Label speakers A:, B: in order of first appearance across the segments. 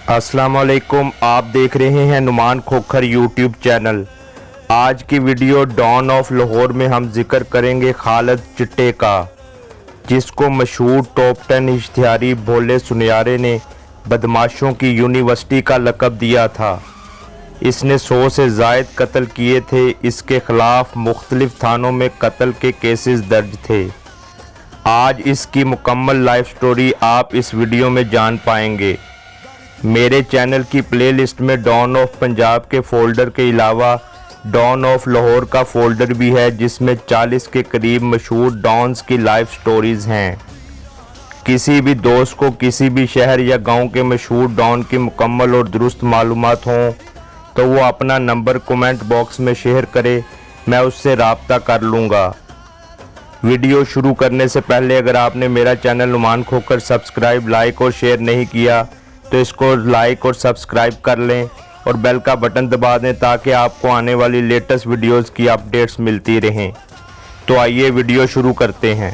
A: अस्सलाम वालेकुम। आप देख रहे हैं नुमान खोखर यूट्यूब चैनल। आज की वीडियो डॉन ऑफ लाहौर में हम जिक्र करेंगे खालिद चिट्टे का, जिसको मशहूर टॉप 10 इश्तिहारी भोले सुनियारे ने बदमाशों की यूनिवर्सिटी का लक़ब दिया था। इसने 100 से ज़ायद कत्ल किए थे। इसके ख़िलाफ़ मुख्तलिफ़ थानों में कत्ल के केसेस दर्ज थे। आज इसकी मुकम्मल लाइफ स्टोरी आप इस वीडियो में जान पाएंगे। मेरे चैनल की प्लेलिस्ट में डॉन ऑफ पंजाब के फ़ोल्डर के अलावा डॉन ऑफ लाहौर का फ़ोल्डर भी है, जिसमें 40 के करीब मशहूर डॉन्स की लाइफ स्टोरीज़ हैं। किसी भी दोस्त को किसी भी शहर या गांव के मशहूर डॉन की मुकम्मल और दुरुस्त मालूमात हों तो वो अपना नंबर कमेंट बॉक्स में शेयर करे, मैं उससे राब्ता कर लूँगा। वीडियो शुरू करने से पहले अगर आपने मेरा channel Numan Khokhar subscribe, like और शेयर नहीं किया तो इसको लाइक और सब्सक्राइब कर लें और बेल का बटन दबा दें ताकि आपको आने वाली लेटेस्ट वीडियोस की अपडेट्स मिलती रहें। तो आइए वीडियो शुरू करते हैं।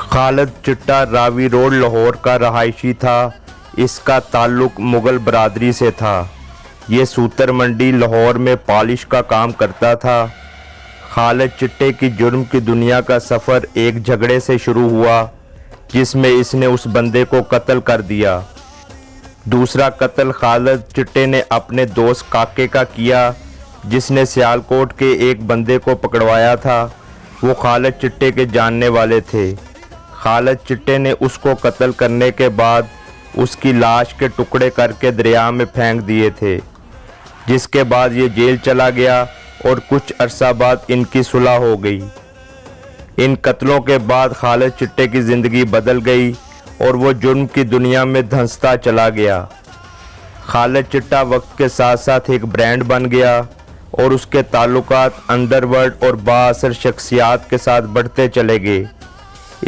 A: खालिद चिट्टा रावी रोड लाहौर का रहायशी था। इसका ताल्लुक मुग़ल बरादरी से था। ये सूतर मंडी लाहौर में पॉलिश का काम करता था। खालिद चिट्टे की जुर्म की दुनिया का सफ़र एक झगड़े से शुरू हुआ जिसमें इसने उस बंदे को कत्ल कर दिया। दूसरा कत्ल खालिद चिट्टे ने अपने दोस्त काके का किया, जिसने सियालकोट के एक बंदे को पकड़वाया था। वो खालिद चिट्टे के जानने वाले थे। खालिद चिट्टे ने उसको कत्ल करने के बाद उसकी लाश के टुकड़े करके दरिया में फेंक दिए थे, जिसके बाद ये जेल चला गया और कुछ अरसा बाद इनकी सुलह हो गई। इन कत्लों के बाद खालिद चिट्टे की ज़िंदगी बदल गई और वो जुर्म की दुनिया में धंसता चला गया। खालिद चिट्टा वक्त के साथ साथ एक ब्रांड बन गया और उसके ताल्लुकात अंडरवर्ल्ड और बाअसर शख्सियात के साथ बढ़ते चले गए।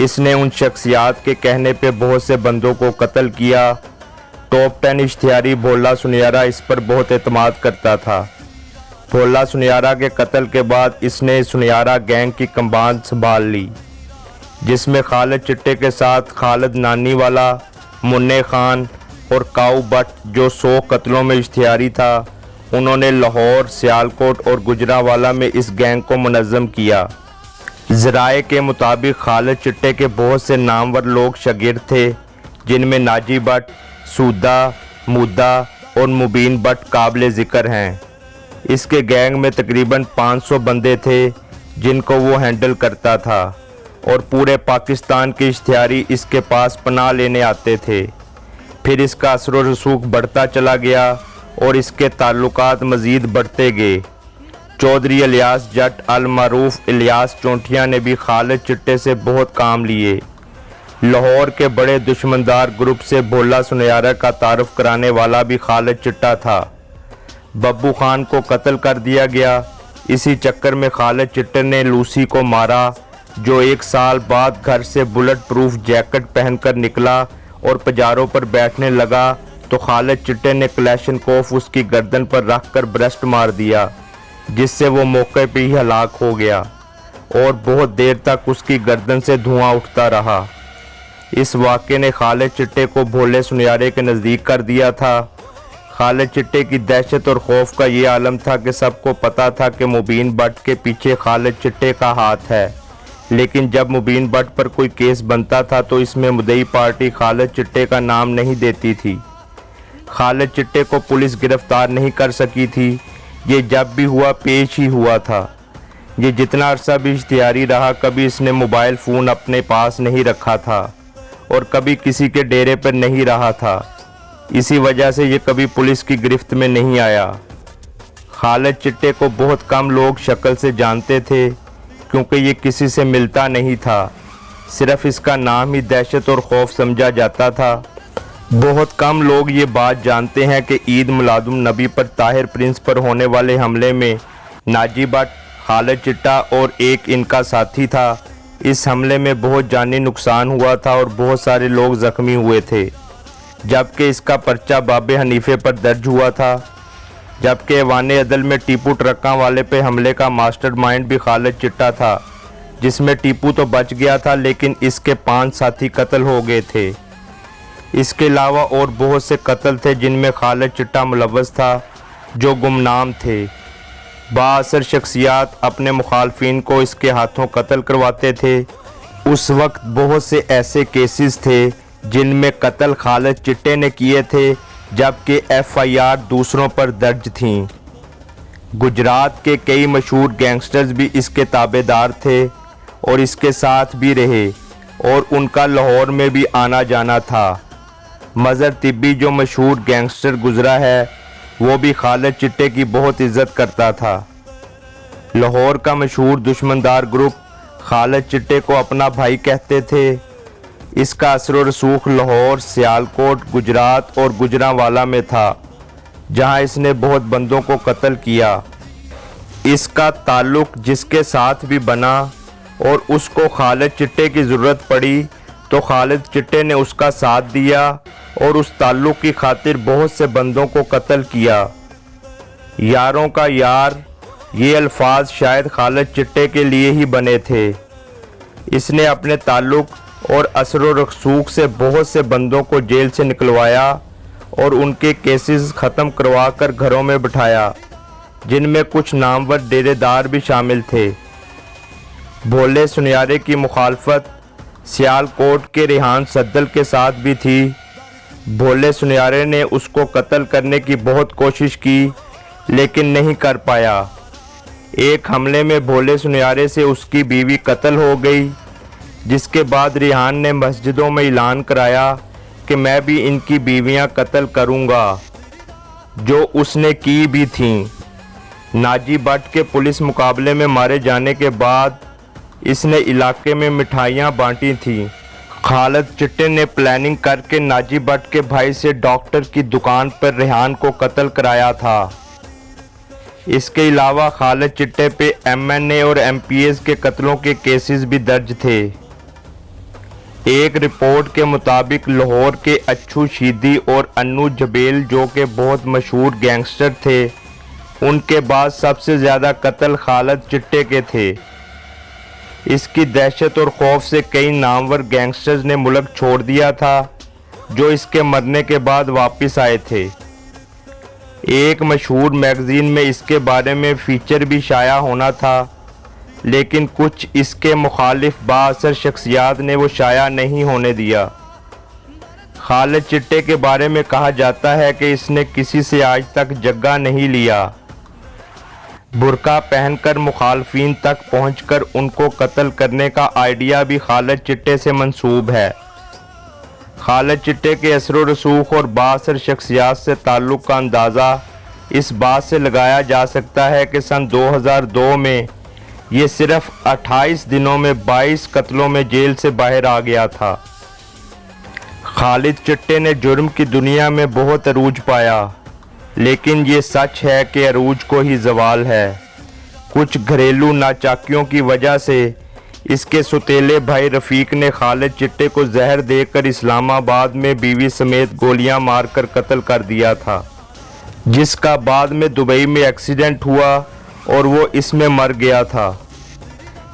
A: इसने उन शख्सियात के कहने पे बहुत से बंदों को कत्ल किया। टॉप 10 इश्तिहारी भोला सुनियारा इस पर बहुत एतमाद करता था। भोला सुनियारा के कत्ल के बाद इसने सुनियारा गैंग की कमान संभाल ली, जिसमें खालिद चिट्टे के साथ खालिद नानी वाला, मुन्ने खान और काऊ भट्ट, जो 100 कत्लों में इश्तिहारी था, उन्होंने लाहौर, सियालकोट और गुजरांवाला में इस गैंग को मुनज़्ज़म किया। ज़राए के मुताबिक खालिद चिट्टे के बहुत से नामवर लोग शागिर्द थे, जिनमें नाजी भट्ट, सूदा, मुद्दा और मुबीन भट्ट काबिल ज़िक्र हैं। इसके गैंग में तकरीबन 500 बंदे थे जिनको वो हैंडल करता था और पूरे पाकिस्तान के इश्तिहारी इसके पास पनाह लेने आते थे। फिर इसका असर व रसूख बढ़ता चला गया और इसके ताल्लुकात मज़ीद बढ़ते गए। चौधरी इलियास जट अल मारूफ इलियास चौंटिया ने भी खालिद चिट्टे से बहुत काम लिए। लाहौर के बड़े दुश्मनदार ग्रुप से भोला सुनियारा का तारुफ कराने वाला भी खालिद चिट्टा था। बब्बू खान को कत्ल कर दिया गया। इसी चक्कर में खालिद चिट्टे ने लूसी को मारा, जो 1 साल बाद घर से बुलेट प्रूफ जैकेट पहनकर निकला और पजारों पर बैठने लगा तो खालिद चिट्टे ने क्लैशनकोफ उसकी गर्दन पर रखकर ब्रेस्ट मार दिया, जिससे वो मौके पर ही हलाक हो गया और बहुत देर तक उसकी गर्दन से धुआं उठता रहा। इस वाक़े ने खालिद चिट्टे को भोले सुनियारे के नज़दीक कर दिया था। खालिद चिट्टे की दहशत और खौफ का ये आलम था कि सबको पता था कि मुबीन भट्ट के पीछे खालिद चिट्टे का हाथ है, लेकिन जब मुबीन भट्ट पर कोई केस बनता था तो इसमें मुद्दई पार्टी खालिद चिट्टे का नाम नहीं देती थी। खालिद चिट्टे को पुलिस गिरफ्तार नहीं कर सकी थी। ये जब भी हुआ पेश ही हुआ था। ये जितना अरसा भी इश्तिहारी रहा, कभी इसने मोबाइल फ़ोन अपने पास नहीं रखा था और कभी किसी के डेरे पर नहीं रहा था। इसी वजह से ये कभी पुलिस की गिरफ्त में नहीं आया। खालिद चिट्टे को बहुत कम लोग शक्ल से जानते थे, क्योंकि ये किसी से मिलता नहीं था। सिर्फ इसका नाम ही दहशत और खौफ समझा जाता था। बहुत कम लोग ये बात जानते हैं कि ईद मिलादुन नबी पर ताहिर प्रिंस पर होने वाले हमले में नाजी भट्ट, खालिद चिट्टा और एक इनका साथी था। इस हमले में बहुत जानी नुकसान हुआ था और बहुत सारे लोग ज़ख्मी हुए थे, जबकि इसका पर्चा बाबे हनीफे पर दर्ज हुआ था। जबकि ऐवाने अदल में टीपू ट्रकों वाले पे हमले का मास्टरमाइंड भी खालिद चिट्टा था, जिसमें टीपू तो बच गया था लेकिन इसके 5 साथी कत्ल हो गए थे। इसके अलावा और बहुत से कत्ल थे जिनमें खालिद चिट्टा मुलव्वस था, जो गुमनाम थे। बाअसर शख्सियात अपने मुखालफिन को इसके हाथों कत्ल करवाते थे। उस वक्त बहुत से ऐसे केसेस थे जिनमें कत्ल खालिद चिट्टे ने किए थे, जबकि FIR दूसरों पर दर्ज थीं। गुजरात के कई मशहूर गैंगस्टर्स भी इसके ताबेदार थे और इसके साथ भी रहे और उनका लाहौर में भी आना जाना था। मज़हर तिब्बी जो मशहूर गैंगस्टर गुजरा है, वो भी खालिद चिट्टे की बहुत इज्जत करता था। लाहौर का मशहूर दुश्मनदार ग्रुप खालिद चिट्टे को अपना भाई कहते थे। इसका असर व रसूख लाहौर, सियालकोट, गुजरात और गुजरांवाला में था, जहां इसने बहुत बंदों को कत्ल किया। इसका ताल्लुक जिसके साथ भी बना और उसको खालिद चिट्टे की ज़रूरत पड़ी तो खालिद चिट्टे ने उसका साथ दिया और उस ताल्लुक की खातिर बहुत से बंदों को कत्ल किया। यारों का यार, ये अल्फाज शायद खालिद चिट्टे के लिए ही बने थे। इसने अपने ताल्लुक और असर व रसूख से बहुत से बंदों को जेल से निकलवाया और उनके केसेस ख़त्म करवा कर घरों में बिठाया, जिनमें कुछ नामवर डेरेदार भी शामिल थे। भोले सुनियारे की मुखालफत सियालकोट के रेहान सद्दल के साथ भी थी। भोले सुनियारे ने उसको कत्ल करने की बहुत कोशिश की, लेकिन नहीं कर पाया। एक हमले में भोले सुनियारे से उसकी बीवी कत्ल हो गई, जिसके बाद रेहान ने मस्जिदों में ऐलान कराया कि मैं भी इनकी बीवियां कत्ल करूंगा, जो उसने की भी थीं। नाजी भट्ट के पुलिस मुकाबले में मारे जाने के बाद इसने इलाके में मिठाइयाँ बांटी थीं। खालिद चिट्टे ने प्लानिंग करके नाजी भट्ट के भाई से डॉक्टर की दुकान पर रेहान को कत्ल कराया था। इसके अलावा खालिद चिट्टे पे MNA और MPs के कत्लों के केसेस भी दर्ज थे। एक रिपोर्ट के मुताबिक लाहौर के अच्छू शीदी और अन्नू जबेल, जो कि बहुत मशहूर गैंगस्टर थे, उनके बाद सबसे ज़्यादा कत्ल खालिद चिट्टे के थे। इसकी दहशत और खौफ से कई नामवर गैंगस्टर्स ने मुल्क छोड़ दिया था, जो इसके मरने के बाद वापस आए थे। एक मशहूर मैगज़ीन में इसके बारे में फीचर भी शाया होना था, लेकिन कुछ इसके मुखालिफ बाअसर शख्सियात ने वो शाया नहीं होने दिया। खालिद चिट्टे के बारे में कहा जाता है कि इसने किसी से आज तक जग्गा नहीं लिया। बुर्का पहनकर मुखालफिन तक पहुंचकर उनको कत्ल करने का आइडिया भी खालिद चिट्टे से मंसूब है। खालिद चिट्टे के असर व रसूख और बाअसर शख्सियात से ताल्लुक़ का अंदाज़ा इस बात से लगाया जा सकता है कि सन 2002 में ये सिर्फ 28 दिनों में 22 कत्लों में जेल से बाहर आ गया था। खालिद चिट्टे ने जुर्म की दुनिया में बहुत अरूज पाया, लेकिन ये सच है कि अरूज को ही ज़वाल है। कुछ घरेलू नाचाकियों की वजह से इसके सुतेले भाई रफ़ीक ने खालिद चिट्टे को जहर देकर इस्लामाबाद में बीवी समेत गोलियां मारकर कत्ल कर दिया था, जिसका बाद में दुबई में एक्सीडेंट हुआ और वो इसमें मर गया था।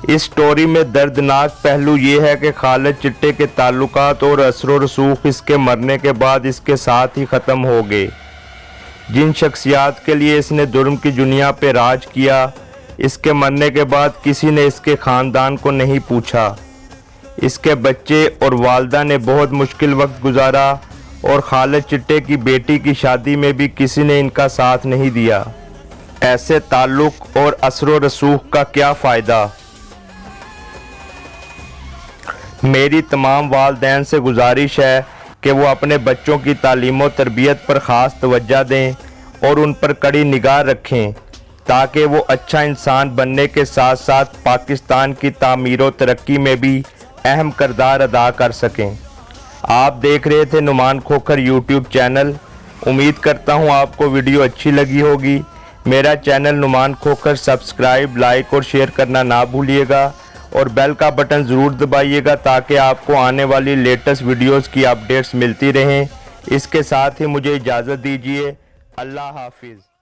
A: इस स्टोरी में दर्दनाक पहलू ये है कि खालिद चिट्टे के ताल्लुकात और असर व रसूख इसके मरने के बाद इसके साथ ही ख़त्म हो गए। जिन शख्सियात के लिए इसने जुर्म की दुनिया पे राज किया, इसके मरने के बाद किसी ने इसके ख़ानदान को नहीं पूछा। इसके बच्चे और वालदा ने बहुत मुश्किल वक्त गुजारा और खालिद चिट्टे की बेटी की शादी में भी किसी ने इनका साथ नहीं दिया। ऐसे ताल्लुक़ और असर व रसूख का क्या फ़ायदा। मेरी तमाम वालदैन से गुजारिश है कि वो अपने बच्चों की तालीम और तरबियत पर ख़ास तवज्जो दें और उन पर कड़ी निगाह रखें, ताकि वो अच्छा इंसान बनने के साथ साथ पाकिस्तान की तामीर और तरक्की में भी अहम किरदार अदा कर सकें। आप देख रहे थे नुमान खोखर यूट्यूब चैनल। उम्मीद करता हूँ आपको वीडियो अच्छी लगी होगी। मेरा channel Numan Khokhar subscribe, like और शेयर करना ना भूलिएगा और बेल का बटन ज़रूर दबाइएगा, ताकि आपको आने वाली लेटेस्ट वीडियोस की अपडेट्स मिलती रहें। इसके साथ ही मुझे इजाज़त दीजिए। अल्लाह हाफिज़।